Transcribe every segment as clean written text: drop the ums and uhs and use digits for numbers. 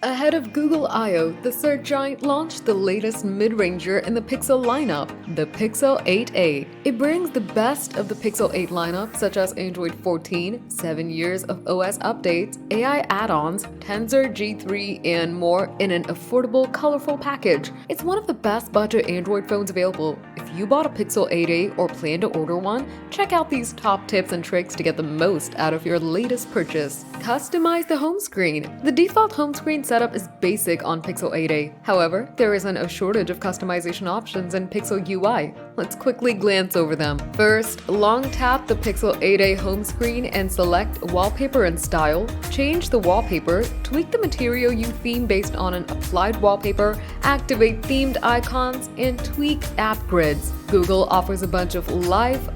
Ahead of Google I/O, the search giant launched the latest mid-ranger in the Pixel lineup, the Pixel 8a. It brings the best of the Pixel 8 lineup, such as Android 14, 7 years of OS updates, AI add-ons, Tensor G3, and more in an affordable, colorful package. It's one of the best budget Android phones available. If you bought a Pixel 8a or plan to order one, check out these top tips and tricks to get the most out of your latest purchase. Customize the home screen. The default home screen setup is basic on Pixel 8a. However, there isn't a shortage of customization options in Pixel UI. Let's quickly glance over them. First, long tap the Pixel 8a home screen and select Wallpaper and Style. Change the wallpaper, tweak the material you theme based on an applied wallpaper, activate themed icons, and tweak app grids. Google offers a bunch of life,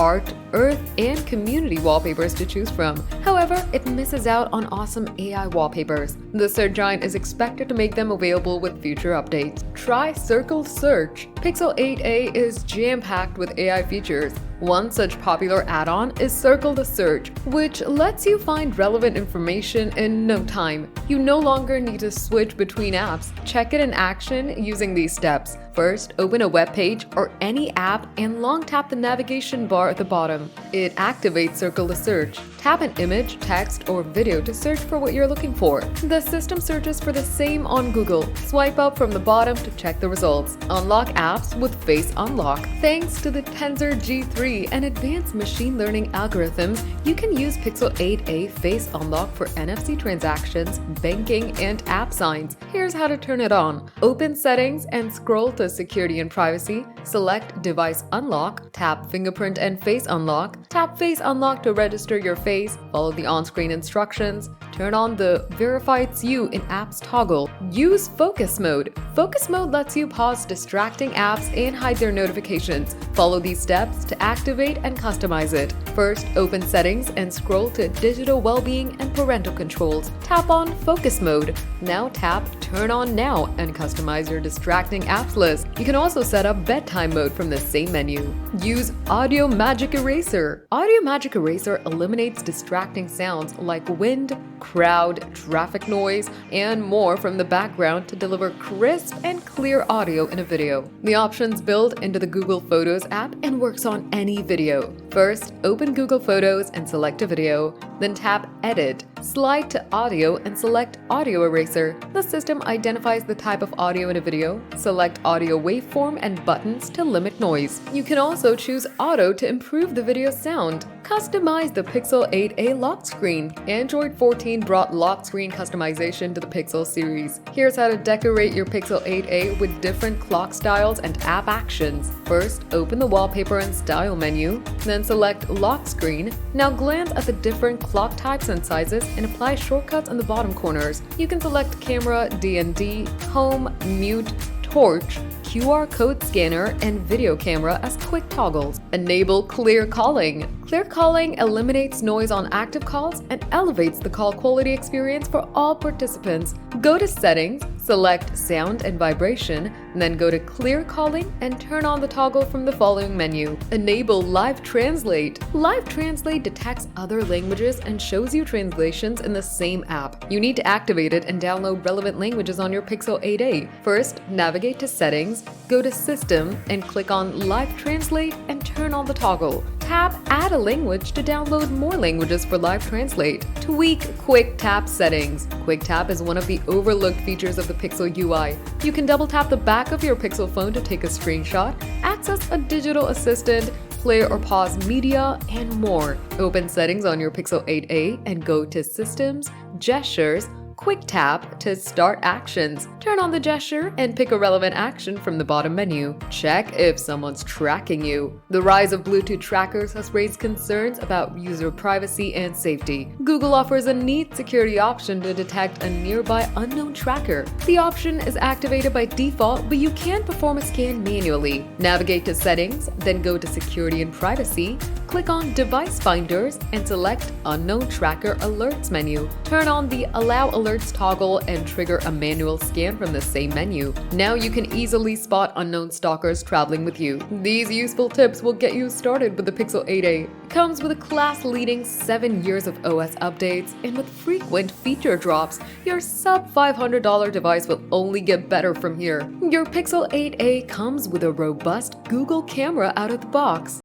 art, earth, and community wallpapers to choose from. However, it misses out on awesome AI wallpapers. The search giant is expected to make them available with future updates. Try Circle Search. Pixel 8a is jam-packed with AI features. One such popular add-on is Circle the Search, which lets you find relevant information in no time. You no longer need to switch between apps. Check it in action using these steps. First, open a web page or any app and long tap the navigation bar at the bottom. It activates Circle the Search. Tap an image, text, or video to search for what you're looking for. The system searches for the same on Google. Swipe up from the bottom to check the results. Unlock apps with Face Unlock. Thanks to the Tensor G3 and advanced machine learning algorithms, you can use Pixel 8a Face Unlock for NFC transactions, banking, and app signs. Here's how to turn it on. Open Settings and scroll to Security and Privacy. Select Device Unlock. Tap Fingerprint and Face Unlock. Tap Face Unlock to register your face. Follow the on-screen instructions. Turn on the Verify It's You in Apps toggle. Use Focus Mode. Focus Mode lets you pause distracting apps and hide their notifications. Follow these steps to activate and customize it. First, open Settings and scroll to Digital Wellbeing and Parental Controls. Tap on Focus Mode. Now tap Turn On Now and customize your distracting apps list. You can also set up bedtime mode from the same menu. Use Audio Magic Eraser. Audio Magic Eraser eliminates distracting sounds like wind, crowd, traffic noise, and more from the background to deliver crisp and clear audio in a video. The option's built into the Google Photos app and works on any video. First, open Google Photos and select a video, then tap Edit. Slide to Audio and select Audio Eraser. The system identifies the type of audio in a video. Select Audio Waveform and buttons to limit noise. You can also choose Auto to improve the video sound. Customize the Pixel 8a lock screen. Android 14 brought lock screen customization to the Pixel series. Here's how to decorate your Pixel 8a with different clock styles and app actions. First, open the Wallpaper and Style menu, then select Lock Screen. Now glance at the different clock types and sizes and apply shortcuts in the bottom corners. You can select Camera, D&D, Home, Mute, Torch, QR code scanner, and video camera as quick toggles. Enable Clear Calling. Clear Calling eliminates noise on active calls and elevates the call quality experience for all participants. Go to Settings, select Sound and Vibration, then go to Clear Calling and turn on the toggle from the following menu. Enable Live Translate. Live Translate detects other languages and shows you translations in the same app. You need to activate it and download relevant languages on your Pixel 8a. First, navigate to Settings, go to System, and click on Live Translate and turn on the toggle. Tap Add a Language to download more languages for Live Translate. Tweak Quick Tap Settings. Quick Tap is one of the overlooked features of the Pixel UI. You can double tap the back of your Pixel phone to take a screenshot, access a digital assistant, play or pause media, and more. Open Settings on your Pixel 8a and go to Systems, Gestures, Quick Tap to start actions. Turn on the gesture and pick a relevant action from the bottom menu. Check if someone's tracking you. The rise of Bluetooth trackers has raised concerns about user privacy and safety. Google offers a neat security option to detect a nearby unknown tracker. The option is activated by default, but you can perform a scan manually. Navigate to Settings, then go to Security and Privacy. Click on Device Finders and select Unknown Tracker Alerts menu. Turn on the Allow Alerts toggle and trigger a manual scan from the same menu. Now you can easily spot unknown stalkers traveling with you. These useful tips will get you started with the Pixel 8a. It comes with a class-leading 7 years of OS updates, and with frequent feature drops, your sub-$500 device will only get better from here. Your Pixel 8a comes with a robust Google camera out of the box.